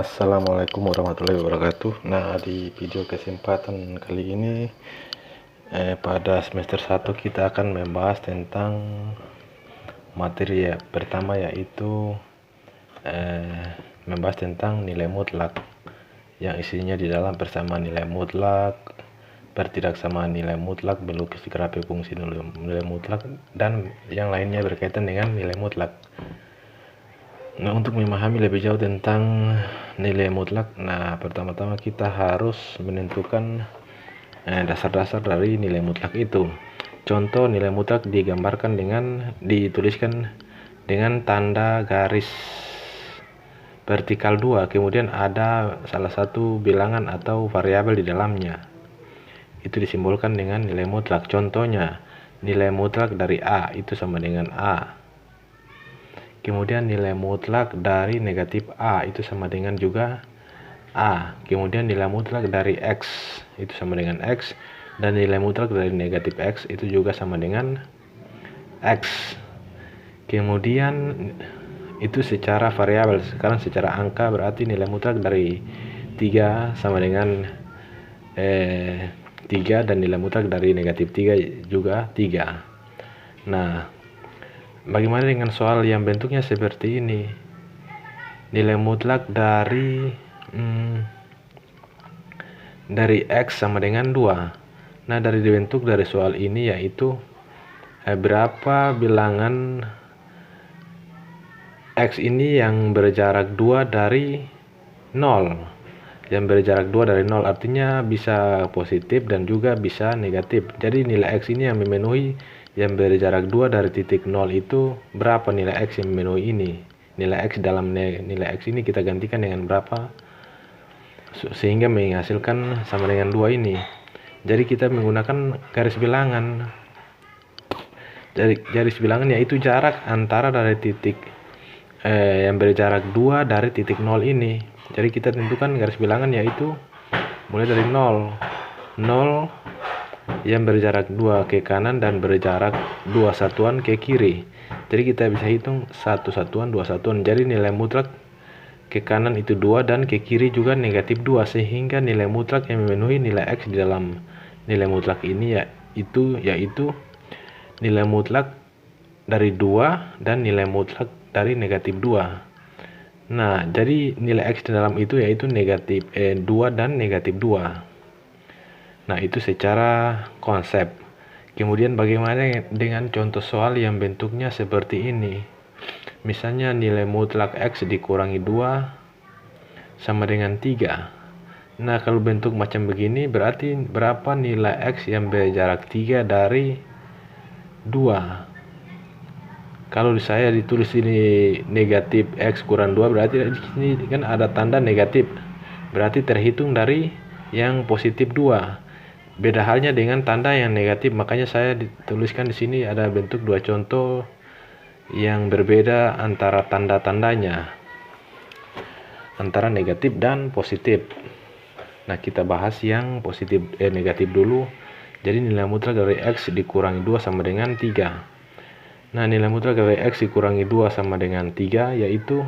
Assalamualaikum warahmatullahi wabarakatuh. Nah, di video kesempatan kali ini pada semester 1 kita akan membahas tentang materi pertama, yaitu membahas tentang nilai mutlak, yang isinya di dalam persamaan nilai mutlak, pertidaksamaan nilai mutlak, melukis grafik fungsi nilai mutlak, dan yang lainnya berkaitan dengan nilai mutlak. Nah, untuk memahami lebih jauh tentang nilai mutlak, pertama-tama kita harus menentukan dasar-dasar dari nilai mutlak itu. Contoh nilai mutlak dituliskan dengan tanda garis vertikal 2, kemudian ada salah satu bilangan atau variabel di dalamnya. Itu disimbolkan dengan nilai mutlak. Contohnya, nilai mutlak dari A itu sama dengan A. Kemudian nilai mutlak dari negatif A itu sama dengan juga A. Kemudian nilai mutlak dari X itu sama dengan X. Dan nilai mutlak dari negatif X itu juga sama dengan X. Kemudian itu secara variabel. Sekarang secara angka berarti nilai mutlak dari 3 sama dengan 3, dan nilai mutlak dari negatif 3 juga 3. Nah, bagaimana dengan soal yang bentuknya seperti ini? Nilai mutlak dari X sama dengan 2. Nah, dari dibentuk dari soal ini yaitu berapa bilangan X ini yang berjarak 2 dari 0. Yang berjarak 2 dari 0 artinya bisa positif dan juga bisa negatif. Jadi nilai X ini yang memenuhi yang berjarak 2 dari titik 0 itu berapa nilai X yang memenuhi ini. Nilai X dalam nilai X ini kita gantikan dengan berapa sehingga menghasilkan sama dengan 2 ini. Jadi kita menggunakan garis bilangan. Garis bilangan yaitu jarak antara dari titik yang berjarak 2 dari titik 0 ini. Jadi kita tentukan garis bilangan yaitu mulai dari 0 yang berjarak 2 ke kanan dan berjarak 2 satuan ke kiri. Jadi kita bisa hitung 1 satuan, 2 satuan. Jadi nilai mutlak ke kanan itu 2 dan ke kiri juga negatif 2, sehingga nilai mutlak yang memenuhi nilai X di dalam nilai mutlak ini yaitu nilai mutlak dari 2 dan nilai mutlak dari negatif 2. Nah, jadi nilai X di dalam itu yaitu negatif 2 dan negatif 2. Nah, itu secara konsep. Kemudian bagaimana dengan contoh soal yang bentuknya seperti ini? Misalnya nilai mutlak X dikurangi 2 sama dengan 3. Nah, kalau bentuk macam begini berarti berapa nilai X yang berjarak 3 dari 2? Kalau saya ditulis ini negatif X kurang 2, berarti di sini kan ada tanda negatif. Berarti terhitung dari yang positif 2. Beda halnya dengan tanda yang negatif, makanya saya dituliskan di sini ada bentuk 2 contoh yang berbeda antara tanda-tandanya, antara negatif dan positif. Nah, kita bahas yang negatif dulu. Jadi nilai mutlak dari X dikurangi 2 sama dengan 3. Nah, nilai mutlak dari X dikurangi 2 sama dengan 3 yaitu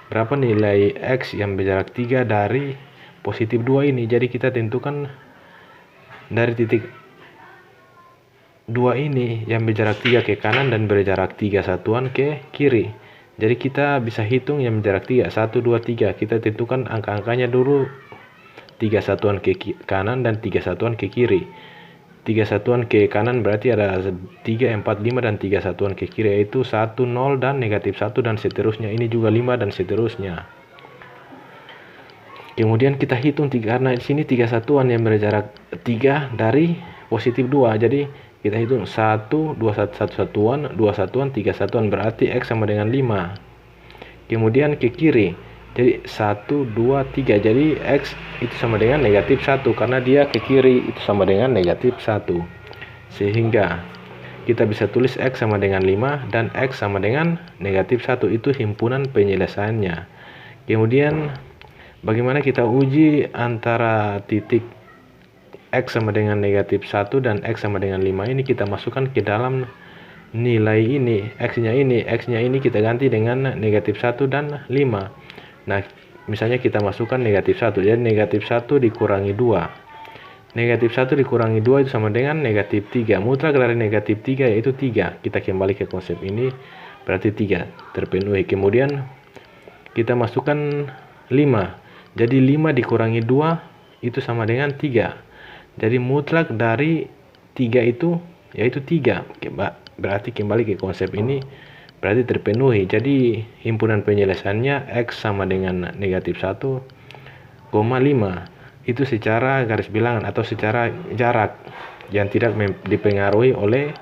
berapa nilai X yang berjarak 3 dari positif 2 ini. Jadi kita tentukan dari titik 2 ini yang berjarak 3 ke kanan dan berjarak 3 satuan ke kiri. Jadi kita bisa hitung yang berjarak 3, 1, 2, 3. Kita tentukan angka-angkanya dulu, 3 satuan ke kanan dan 3 satuan ke kiri. 3 satuan ke kanan berarti ada 3, 4, 5, dan 3 satuan ke kiri yaitu 1, 0, dan negatif 1, dan seterusnya. Ini juga 5 dan seterusnya. Kemudian kita hitung karena di sini 3 satuan yang berjarak 3 dari positif 2. Jadi kita hitung 1, 2 satuan, 2 satuan, 3 satuan, berarti X sama dengan 5. Kemudian ke kiri. Jadi 1, 2, 3. Jadi X itu sama dengan negatif 1 karena dia ke kiri itu sama dengan negatif 1. Sehingga kita bisa tulis X sama dengan 5 dan X sama dengan negatif 1. Itu himpunan penyelesaiannya. Kemudian bagaimana kita uji antara titik X sama dengan negatif 1 dan X sama dengan 5 ini? Kita masukkan ke dalam nilai ini, X-nya ini kita ganti dengan negatif 1 dan 5. Nah, misalnya kita masukkan negatif 1, jadi negatif 1 dikurangi 2. Negatif 1 dikurangi 2 itu sama dengan negatif 3. Mutlak dari negatif 3 yaitu 3. Kita kembali ke konsep ini, berarti 3 terpenuhi. Kemudian kita masukkan 5. Jadi 5 dikurangi 2 itu sama dengan 3. Jadi mutlak dari 3 itu yaitu 3. Berarti kembali ke konsep ini, berarti terpenuhi. Jadi himpunan penyelesaiannya X sama dengan negatif 1, 5. Itu secara garis bilangan atau secara jarak yang tidak dipengaruhi oleh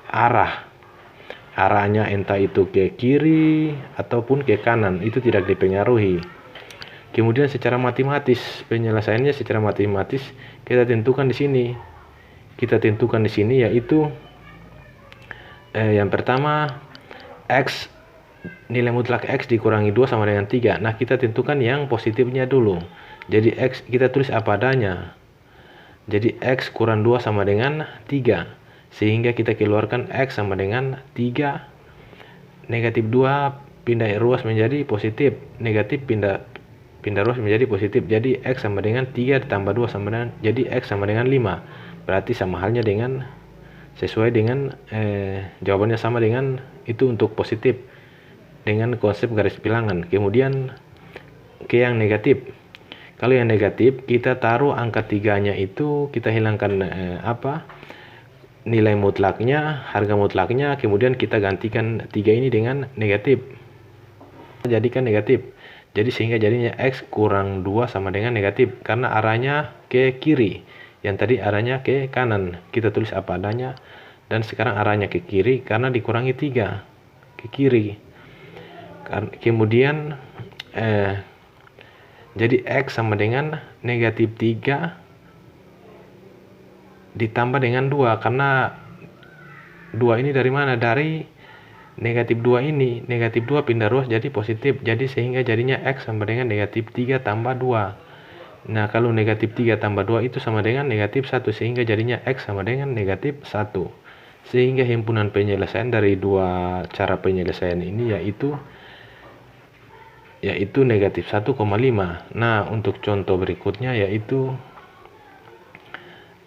arah. Arahnya entah itu ke kiri ataupun ke kanan, itu tidak dipengaruhi. Kemudian secara matematis, penyelesaiannya secara matematis kita tentukan di sini. Kita tentukan di sini yaitu yang pertama X, nilai mutlak X dikurangi 2 sama dengan 3. Nah, kita tentukan yang positifnya dulu. Jadi X kita tulis apa adanya. Jadi X kurang 2 sama dengan 3. Sehingga kita keluarkan X sama dengan 3. Negatif 2 pindah ruas menjadi positif. Negatif pindah ruas menjadi positif. Jadi X sama dengan 3 ditambah 2 sama dengan, jadi X sama dengan 5. Berarti sama halnya dengan, sesuai dengan jawabannya sama dengan itu untuk positif dengan konsep garis bilangan. Kemudian ke yang negatif. Kalau yang negatif kita taruh angka 3-nya itu, kita hilangkan nilai mutlaknya, harga mutlaknya, kemudian kita gantikan 3 ini dengan negatif. Jadikan negatif. Jadi sehingga jadinya X kurang 2 sama dengan negatif karena arahnya ke kiri. Yang tadi arahnya ke kanan. Kita tulis apa adanya. Dan sekarang arahnya ke kiri karena dikurangi 3 ke kiri. Kemudian jadi X sama dengan negatif 3 ditambah dengan 2. Karena 2 ini dari mana? Dari negatif 2 ini. Negatif 2 pindah ruas jadi positif. Jadi sehingga jadinya X sama dengan negatif 3 tambah 2. Nah, kalau negatif 3 tambah 2 itu sama dengan negatif 1. Sehingga jadinya X sama dengan negatif 1. Sehingga himpunan penyelesaian dari dua cara penyelesaian ini yaitu negatif 1,5. Nah, untuk contoh berikutnya yaitu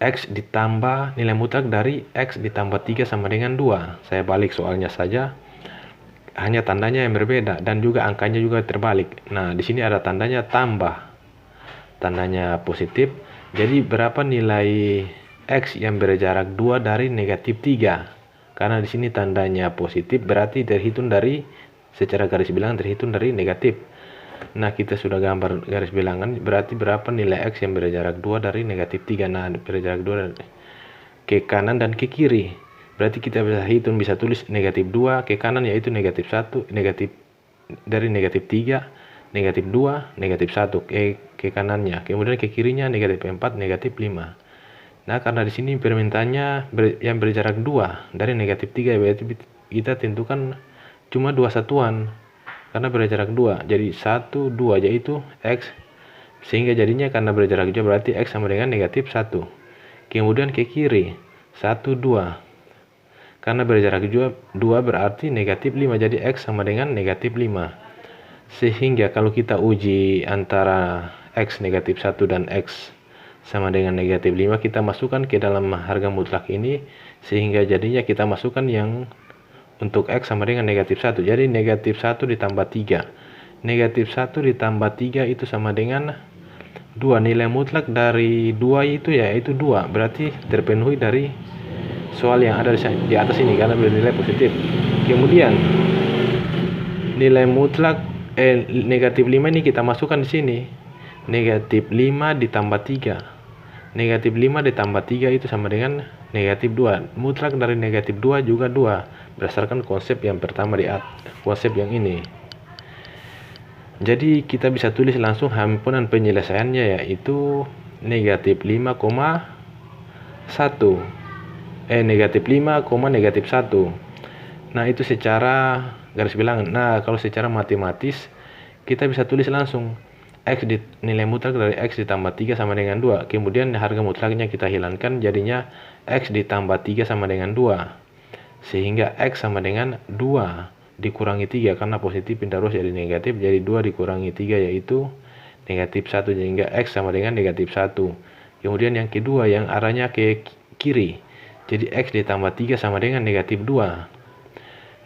X ditambah nilai mutlak dari X ditambah 3 sama dengan 2. Saya balik soalnya saja. Hanya tandanya yang berbeda dan juga angkanya juga terbalik. Nah, di sini ada tandanya tambah. Tandanya positif. Jadi berapa nilai X yang berjarak 2 dari negatif 3? Karena di sini tandanya positif, berarti terhitung dari secara garis bilangan terhitung dari negatif. Nah, kita sudah gambar garis bilangan, berarti berapa nilai X yang berjarak 2 dari negatif 3. Nah, berjarak 2 ke kanan dan ke kiri. Berarti kita bisa hitung, bisa tulis negatif 2 ke kanan yaitu negatif 1, negatif dari negatif 3, negatif 2, negatif 1 ke kanannya. Kemudian ke kirinya negatif 4, negatif 5. Nah, karena di sini permintaannya yang berjarak 2 dari negatif 3, berarti kita tentukan cuma 2 satuan. Karena berjarak 2, jadi 1, 2 yaitu X. Sehingga jadinya karena berjarak 2 berarti X sama dengan negatif 1. Kemudian ke kiri 1, 2. Karena berjarak 2 berarti negatif 5, jadi X sama dengan negatif 5. Sehingga kalau kita uji antara X negatif 1 dan X sama dengan negatif 5, kita masukkan ke dalam harga mutlak ini. Sehingga jadinya kita masukkan yang untuk X sama dengan negatif 1. Jadi negatif 1 ditambah 3. Negatif 1 ditambah 3 itu sama dengan 2. Nilai mutlak dari 2 itu yaitu 2. Berarti terpenuhi dari soal yang ada di atas ini karena bernilai positif. Kemudian nilai mutlak negatif 5 ini kita masukkan di sini. Negatif 5 ditambah 3. Negatif 5 ditambah 3 itu sama dengan negatif 2. Mutlak dari negatif 2 juga 2. Berdasarkan konsep yang pertama konsep yang ini. Jadi kita bisa tulis langsung himpunan penyelesaiannya yaitu negatif 5,1. Negatif 5, negatif 1. Nah, itu secara garis bilangan. Nah, kalau secara matematis kita bisa tulis langsung X nilai mutlak dari X ditambah 3 sama dengan 2. Kemudian harga mutlaknya kita hilangkan, jadinya X ditambah 3 sama dengan 2. Sehingga X sama dengan 2 dikurangi 3 karena positif pindah ruas jadi negatif, jadi 2 dikurangi 3 yaitu negatif 1, sehingga X sama dengan negatif 1. Kemudian yang kedua yang arahnya ke kiri, jadi X ditambah 3 sama dengan negatif 2.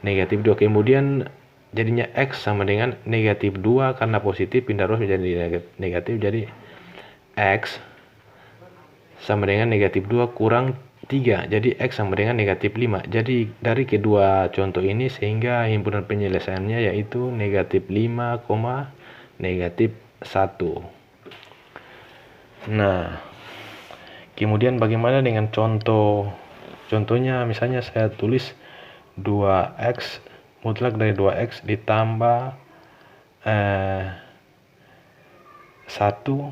Negatif 2, kemudian jadinya X sama dengan negatif 2, karena positif pindah ruas menjadi negatif, jadi X sama dengan negatif 2 kurang 3, jadi X sama dengan negatif 5. Jadi dari kedua contoh ini sehingga himpunan penyelesaiannya yaitu negatif 5, negatif 1. Nah, kemudian bagaimana dengan contohnya, misalnya saya tulis 2X mutlak dari 2X ditambah 1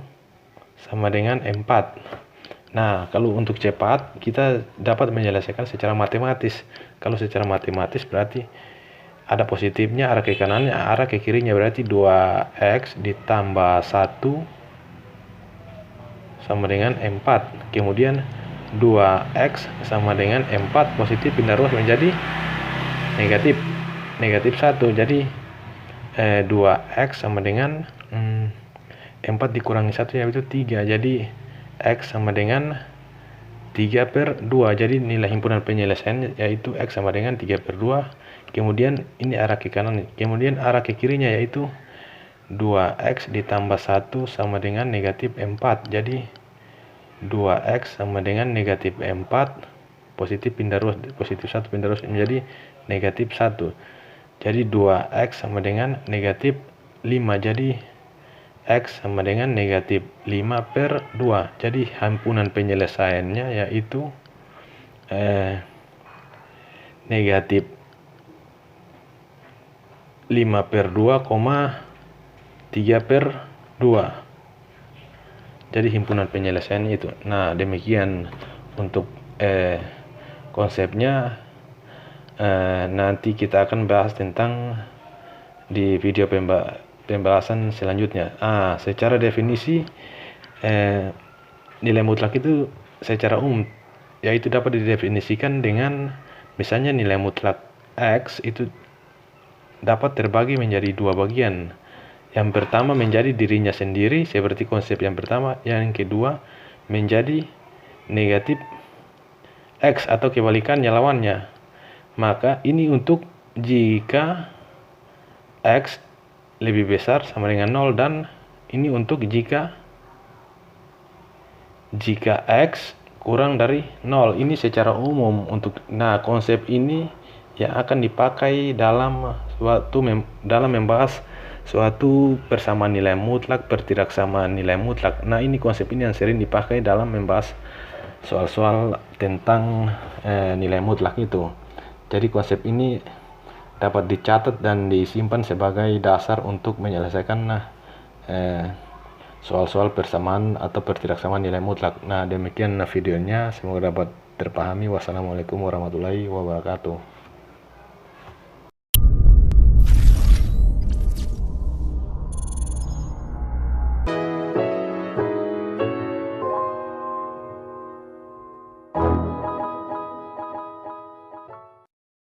sama dengan 4. Nah, kalau untuk cepat kita dapat menyelesaikan secara matematis. Kalau secara matematis berarti ada positifnya arah ke kanannya, arah ke kirinya berarti 2X ditambah 1 sama dengan 4. Kemudian 2X sama dengan 4 positif pindah ruas menjadi negatif 1. Jadi 2X sama dengan 4 dikurangi 1 yaitu 3. Jadi X sama dengan 3/2. Jadi nilai himpunan penyelesaian yaitu X sama dengan 3/2. Kemudian ini arah ke kanan. Kemudian arah ke kirinya yaitu 2X ditambah 1 sama dengan negatif 4. Jadi 2X sama dengan negatif 4. Positif pindah ruas, positif 1 pindah ruas menjadi negatif 1. Jadi 2X sama dengan negatif 5. Jadi X sama dengan negatif 5/2. Jadi himpunan penyelesaiannya yaitu negatif 5/2, 3/2. Jadi himpunan penyelesaiannya itu. Nah, demikian untuk konsepnya. Nanti kita akan bahas tentang di video pembahasan selanjutnya. Secara definisi nilai mutlak itu secara umum yaitu dapat didefinisikan dengan misalnya nilai mutlak X itu dapat terbagi menjadi dua bagian. Yang pertama menjadi dirinya sendiri seperti konsep yang pertama, yang kedua menjadi negatif X atau kebalikannya lawannya. Maka ini untuk jika X lebih besar sama dengan 0, dan ini untuk jika X kurang dari 0. Ini secara umum untuk konsep ini yang akan dipakai dalam membahas suatu persamaan nilai mutlak, pertidaksamaan nilai mutlak. Nah, ini konsep ini yang sering dipakai dalam membahas soal-soal tentang nilai mutlak itu. Jadi konsep ini dapat dicatat dan disimpan sebagai dasar untuk menyelesaikan soal-soal persamaan atau pertidaksamaan nilai mutlak. Nah, demikian videonya, semoga dapat terpahami. Wassalamualaikum warahmatullahi wabarakatuh.